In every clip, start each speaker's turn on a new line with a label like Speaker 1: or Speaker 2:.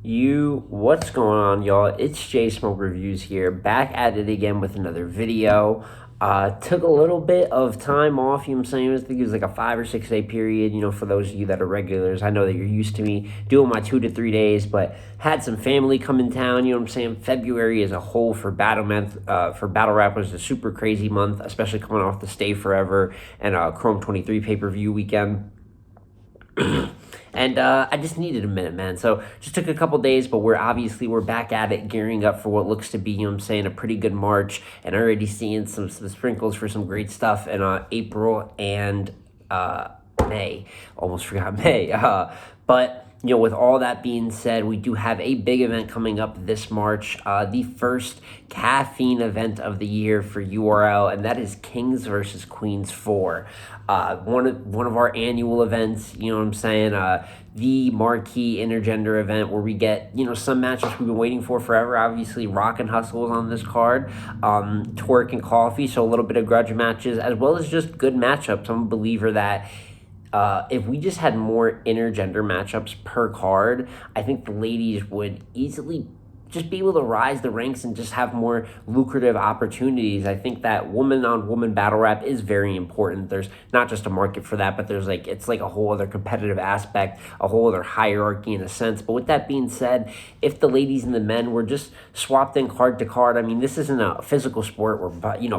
Speaker 1: What's going on, y'all? It's J Smoke Reviews here, back at it again with another video. Took a little bit of time off, you know what I'm saying? I think it was like a 5 or 6 day period, for those of you that are regulars. I know that you're used to me doing my 2 to 3 days, but had some family come in town, you know what I'm saying? February as a whole for battle rap was a super crazy month, especially coming off the Stay Forever and Chrome 23 pay-per-view weekend. And I just needed a minute, man. So just took a couple days, but we're back at it, gearing up for what looks to be, a pretty good March, and already seeing some sprinkles for some great stuff in April and May. Almost forgot May. But with all that being said, we do have a big event coming up this March, the first caffeine event of the year for URL, and that is Kings versus Queens 4. One of our annual events, the marquee intergender event where we get, some matches we've been waiting for forever. Obviously, Rock and Hustle is on this card, Twerk and Coffee, so a little bit of grudge matches, as well as just good matchups. I'm a believer that if we just had more intergender matchups per card, I think the ladies would easily just be able to rise the ranks and just have more lucrative opportunities. I think that woman-on-woman battle rap is very important. There's not just a market for that, but it's like a whole other competitive aspect, a whole other hierarchy in a sense. But with that being said, if the ladies and the men were just swapped in card to card, this isn't a physical sport where,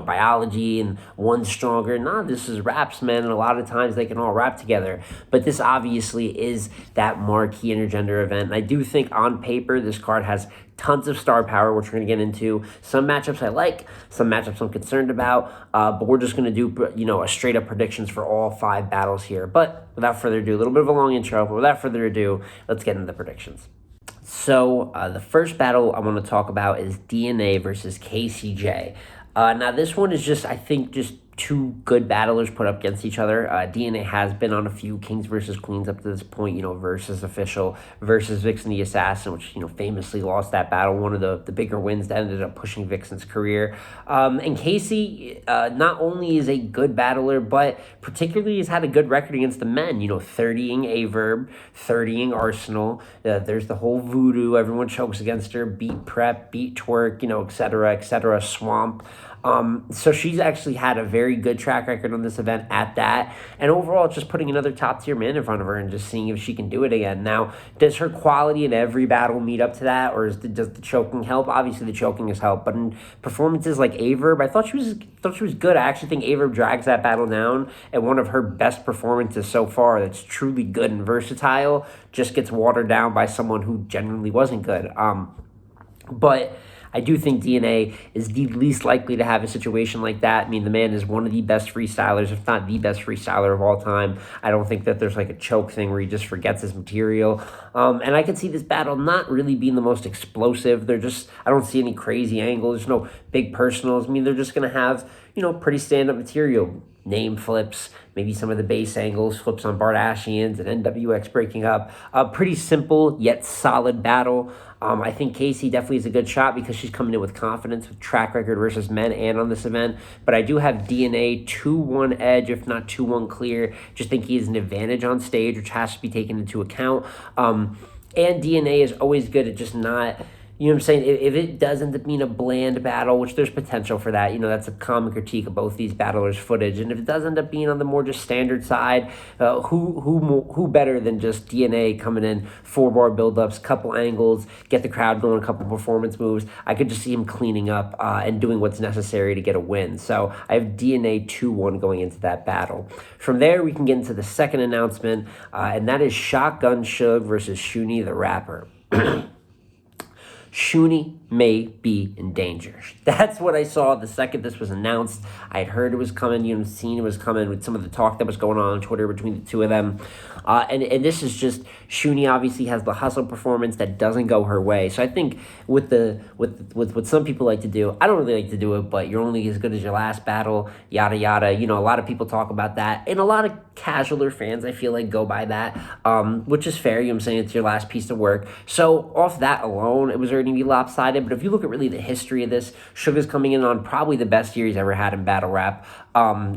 Speaker 1: biology and one's stronger. No, this is raps, man, and a lot of times they can all rap together. But this obviously is that marquee intergender event. And I do think on paper this card has tons of star power, which we're going to get into. Some matchups I like, some matchups I'm concerned about, but we're just going to do, a straight-up predictions for all 5 battles here. But without further ado, a little bit of a long intro, but without further ado, let's get into the predictions. So the first battle I want to talk about is DNA versus KCJ. Now, this one is just two good battlers put up against each other. DNA has been on a few Kings versus Queens up to this point, versus Official, versus Vixen the Assassin, which, famously lost that battle, one of the bigger wins that ended up pushing Vixen's career. And Casey not only is a good battler, but particularly has had a good record against the men, 30ing Averb, 30ing Arsenal. There's the whole voodoo, everyone chokes against her, beat Prep, beat Twerk, et cetera, Swamp. So she's actually had a very good track record on this event at that. And overall, it's just putting another top-tier man in front of her and just seeing if she can do it again. Now, does her quality in every battle meet up to that, or does the choking help? Obviously, the choking has helped. But in performances like Averb, I thought she was good. I actually think Averb drags that battle down, and one of her best performances so far that's truly good and versatile just gets watered down by someone who genuinely wasn't good. But I do think DNA is the least likely to have a situation like that. The man is one of the best freestylers, if not the best freestyler of all time. I don't think that there's like a choke thing where he just forgets his material. And I can see this battle not really being the most explosive. I don't see any crazy angles. There's no big personals. They're just going to have, pretty stand-up material. Name flips, maybe some of the base angles, flips on Bardashians and NWX breaking up. A pretty simple yet solid battle. I think Casey definitely is a good shot because she's coming in with confidence, with track record versus men and on this event. But I do have DNA 2-1 edge, if not 2-1 clear. Just think he has an advantage on stage, which has to be taken into account. And DNA is always good at just not... If it does end up being a bland battle, which there's potential for that, that's a common critique of both these battlers' footage. And if it does end up being on the more just standard side, who better than just DNA coming in, 4-bar buildups, couple angles, get the crowd going, a couple performance moves. I could just see him cleaning up and doing what's necessary to get a win. So I have DNA 2-1 going into that battle. From there, we can get into the second announcement, and that is Shotgun Suge versus Shuni the Rapper. Shuni may be in danger. That's what I saw the second this was announced. I had heard it was coming, seen it was coming with some of the talk that was going on Twitter between the two of them. And this is just, Shuni obviously has the hustle performance that doesn't go her way. So I think with what some people like to do, I don't really like to do it, but you're only as good as your last battle, yada, yada. A lot of people talk about that. And a lot of casualer fans, I feel like, go by that, which is fair. It's your last piece of work. So off that alone, it was already going to be lopsided. But if you look at really the history of this, Sugar's coming in on probably the best year he's ever had in battle rap,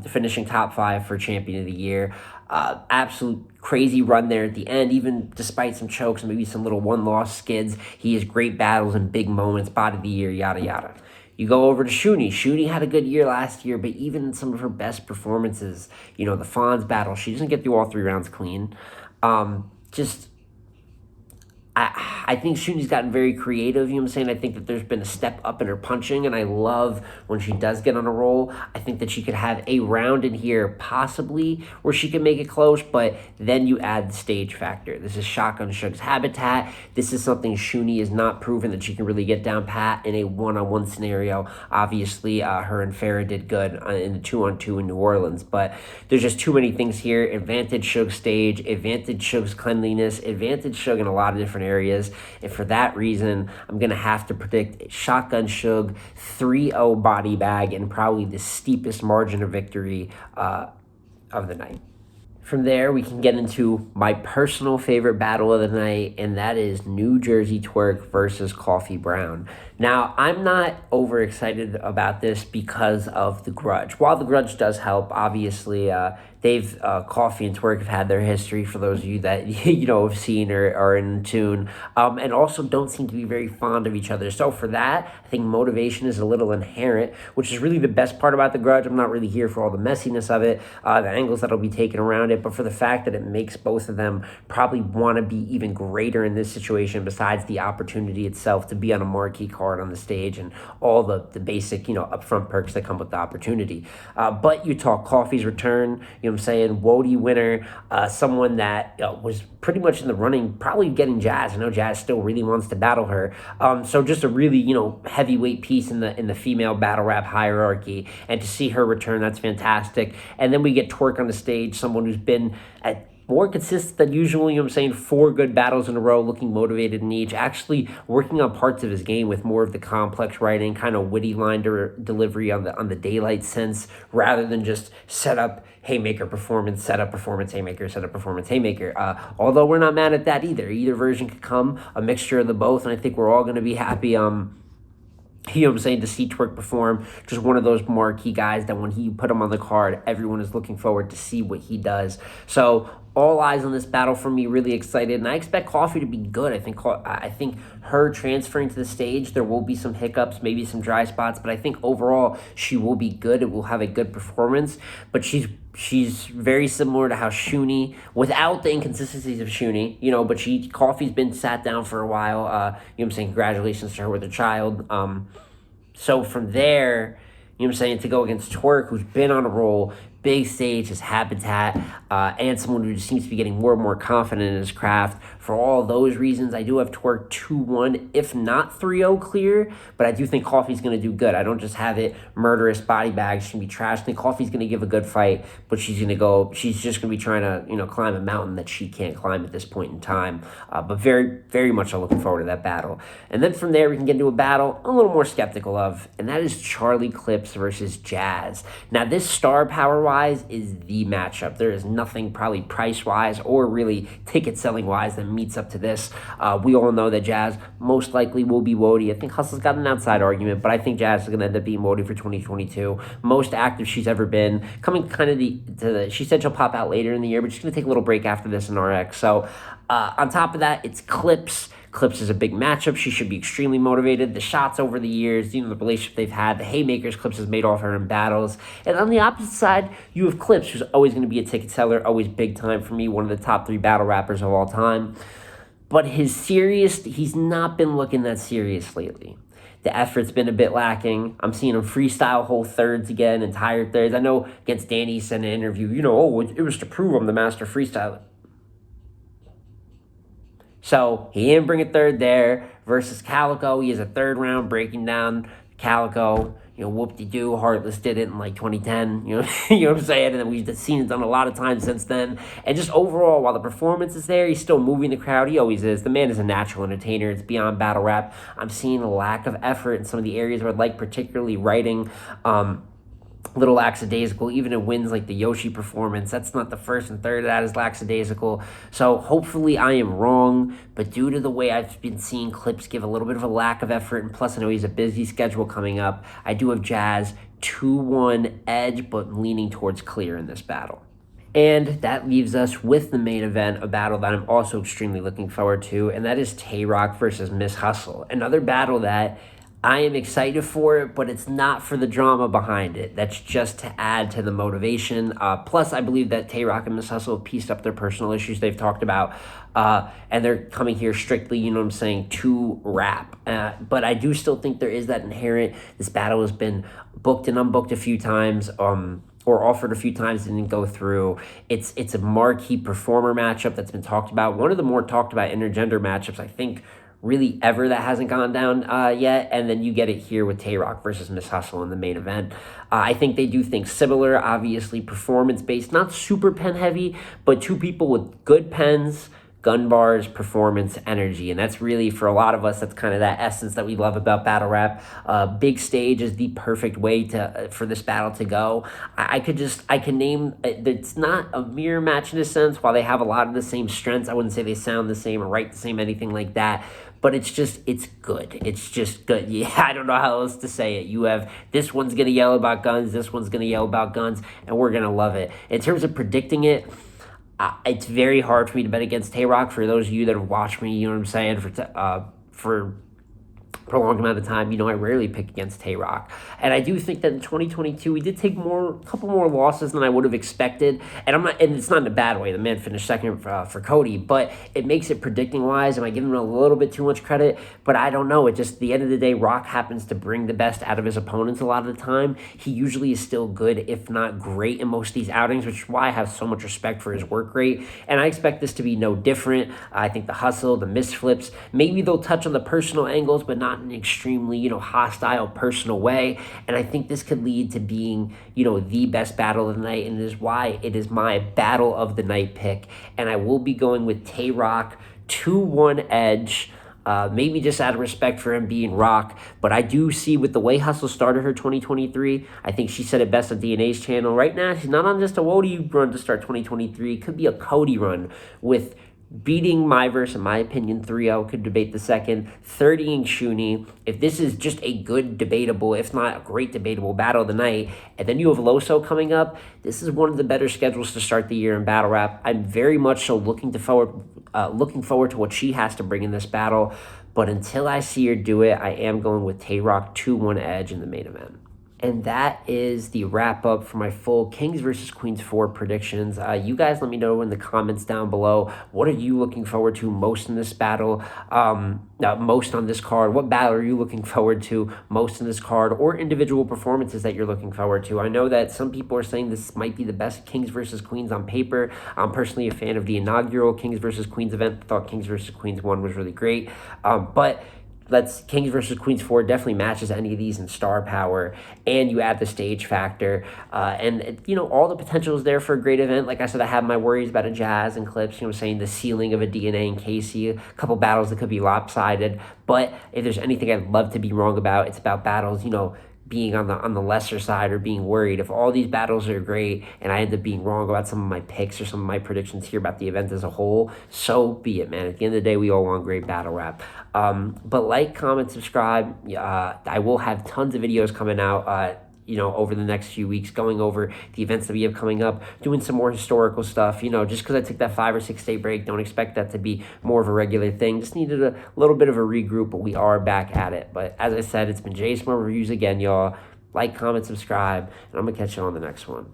Speaker 1: finishing top 5 for champion of the year. Absolute crazy run there at the end, even despite some chokes and maybe some little one-loss skids. He has great battles and big moments, body of the year, yada, yada. You go over to Shuni. Shuni had a good year last year, but even in some of her best performances, the Fonz battle, she doesn't get through all 3 rounds clean. Just I think Shuni's gotten very creative, you know what I'm saying? I think that there's been a step up in her punching, and I love when she does get on a roll. I think that she could have a round in here, possibly, where she can make it close, but then you add the stage factor. This is Shotgun Suge's habitat. This is something Shuni has not proven that she can really get down pat in a one-on-one scenario. Obviously, her and Farah did good in the 2-on-2 in New Orleans, but there's just too many things here. Advantage Suge's stage, advantage Suge's cleanliness, advantage Suge in a lot of different areas, and for that reason, I'm going to have to predict Shotgun Suge 3-0 body bag and probably the steepest margin of victory of the night. From there, we can get into my personal favorite battle of the night, and that is New Jersey Twerk versus Coffee Brown. Now, I'm not overexcited about this because of the grudge. While the grudge does help, obviously, Coffee and Twerk have had their history, for those of you that, have seen or are in tune, and also don't seem to be very fond of each other. So for that, I think motivation is a little inherent, which is really the best part about the grudge. I'm not really here for all the messiness of it, the angles that'll be taken around it, but for the fact that it makes both of them probably want to be even greater in this situation, besides the opportunity itself to be on a marquee card on the stage and all the basic, upfront perks that come with the opportunity. But you talk Coffee's return, what I'm saying, Wody winner, someone that was pretty much in the running, probably getting Jazz. I know Jazz still really wants to battle her. So just a really, heavyweight piece in the female battle rap hierarchy. And to see her return, that's fantastic. And then we get Twerk on the stage, someone who's been at more consistent than usual, 4 good battles in a row, looking motivated in each, actually working on parts of his game with more of the complex writing, kind of witty line delivery on the daylight sense, rather than just set up, haymaker, performance, set up, performance, haymaker, set up, performance, haymaker. Although we're not mad at that either. Either version could come, a mixture of the both, and I think we're all going to be happy, to see Twerk perform. Just one of those marquee guys that when he put him on the card, everyone is looking forward to see what he does. So all eyes on this battle for me, really excited, and I expect Coffee to be good. I think her transferring to the stage, there will be some hiccups, maybe some dry spots, but I think overall she will be good. It will have a good performance, but she's very similar to how Shuni, without the inconsistencies of Shuni, but Coffee's been sat down for a while. Congratulations to her with her child. So from there, to go against Twerk, who's been on a roll, big stage, his habitat, and someone who just seems to be getting more and more confident in his craft. For all those reasons, I do have Twerk 2-1, if not 3-0 clear, but I do think Coffee's going to do good. I don't just have it murderous body bag. She's going to be trash. I think Coffee's going to give a good fight, but she's just going to be trying to, climb a mountain that she can't climb at this point in time. But very, very much I'm looking forward to that battle. And then from there, we can get into a battle I'm a little more skeptical of, and that is Charlie Clips versus Jazz. Now, this star power-wise is the matchup. There is nothing probably price-wise or really ticket-selling-wise that meets up to this. We all know that Jazz most likely will be Wody. I think Hustle's got an outside argument, but I think Jazz is going to end up being Wody for 2022. Most active she's ever been. Coming kind of she said she'll pop out later in the year, but she's going to take a little break after this in RX. So on top of that, it's Clips. Clips is a big matchup. She should be extremely motivated. The shots over the years, the relationship they've had, the haymakers Clips has made off her in battles. And on the opposite side, you have Clips, who's always going to be a ticket seller, always big time for me, one of the top 3 battle rappers of all time. But he's not been looking that serious lately. The effort's been a bit lacking. I'm seeing him freestyle whole thirds again, entire thirds. I know against Danny, he said in an interview, it was to prove I'm the master freestyler. So he didn't bring a third there. Versus Calico, he has a 3rd round breaking down Calico. Whoop-de-doo, Heartless did it in 2010. You know what I'm saying? And then we've seen it done a lot of times since then. And just overall, while the performance is there, he's still moving the crowd. He always is. The man is a natural entertainer. It's beyond battle rap. I'm seeing a lack of effort in some of the areas where I'd like, particularly writing. Little lackadaisical, even in wins like the Yoshi performance. That's not the 1st and 3rd. That is lackadaisical. So hopefully I am wrong, but due to the way I've been seeing Clips give a little bit of a lack of effort, and plus I know he's a busy schedule coming up, I do have Jazz 2-1 edge, but leaning towards clear in this battle. And that leaves us with the main event, a battle that I'm also extremely looking forward to, and that is Tay-Rock versus Miss Hustle. Another battle that I am excited for it, but it's not for the drama behind it. That's just to add to the motivation. Plus, I believe that Tay-Rock and Miss Hustle have pieced up their personal issues they've talked about, and they're coming here strictly, you know what I'm saying, to rap. But I do still think there is that inherent. This battle has been booked and unbooked a few times. Or offered a few times, didn't go through. It's a marquee performer matchup that's been talked about. One of the more talked about intergender matchups, I think, really ever, that hasn't gone down yet. And then you get it here with Tay-Rock versus Miss Hustle in the main event. I think they do things similar, obviously performance-based, not super pen heavy, but two people with good pens, gun bars, performance, energy. And that's really, for a lot of us, that's kind of that essence that we love about battle rap. Big stage is the perfect way for this battle to go. I can name, it's not a mirror match in a sense. While they have a lot of the same strengths, I wouldn't say they sound the same or write the same, anything like that. But it's good. It's just good. Yeah, I don't know how else to say it. You have, this one's going to yell about guns, this one's going to yell about guns, and we're going to love it. In terms of predicting it, it's very hard for me to bet against Tay-Rock. For those of you that have watched me, you know what I'm saying, for prolonged amount of time, you know, I rarely pick against Tay-Rock. And I do think that in 2022, we did take a couple more losses than I would have expected. And it's not in a bad way. The man finished second for Cody, but it makes it predicting wise. Am I giving him a little bit too much credit? But I don't know. It just, at the end of the day, Rock happens to bring the best out of his opponents a lot of the time. He usually is still good, if not great, in most of these outings, which is why I have so much respect for his work rate. And I expect this to be no different. I think the hustle, the misflips, maybe they'll touch on the personal angles, but not in an extremely, you know, hostile, personal way. And I think this could lead to being, you know, the best battle of the night, and it is why it is my battle of the night pick. And I will be going with Tay-Rock 2-1 edge. Maybe just out of respect for him being Rock, but I do see with the way Hustle started her 2023, I think she said it best on DNA's channel. Right now, she's not on just a Wody run to start 2023. It could be a Cody run with beating Myverse, in my opinion, 3-0, could debate the second, 30ing Shuni. If this is just a good debatable, if not a great debatable battle of the night, and then you have Loso coming up, this is one of the better schedules to start the year in battle rap. I'm very much so looking forward to what she has to bring in this battle. But until I see her do it, I am going with Tay-Rock 2-1 edge in the main event. And that is the wrap up for my full Kings versus Queens 4 predictions. You guys let me know in the comments down below. What are you looking forward to most in this battle? Most on this card? What battle are you looking forward to most in this card? Or individual performances that you're looking forward to? I know that some people are saying this might be the best Kings versus Queens on paper. I'm personally a fan of the inaugural Kings versus Queens event. I thought Kings versus Queens 1 was really great. But Kings versus Queens 4 definitely matches any of these in star power, and you add the stage factor, and you know, all the potential is there for a great event. Like I said, I have my worries about a Jazz and Clips, you know, saying the ceiling of a DNA and Casey, a couple battles that could be lopsided, but if there's anything I'd love to be wrong about, it's about battles, you know, being on the lesser side or being worried. If all these battles are great and I end up being wrong about some of my picks or some of my predictions here about the event as a whole, so be it, man. At the end of the day, we all want great battle rap. But like, comment, subscribe. I will have tons of videos coming out, you know, over the next few weeks, going over the events that we have coming up, doing some more historical stuff. You know, just because I took that 5 or 6 day break, don't expect that to be more of a regular thing. Just needed a little bit of a regroup, but we are back at it. But as I said, it's been JSmart Reviews again, y'all. Like, comment, subscribe, and I'm going to catch you on the next one.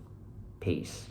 Speaker 1: Peace.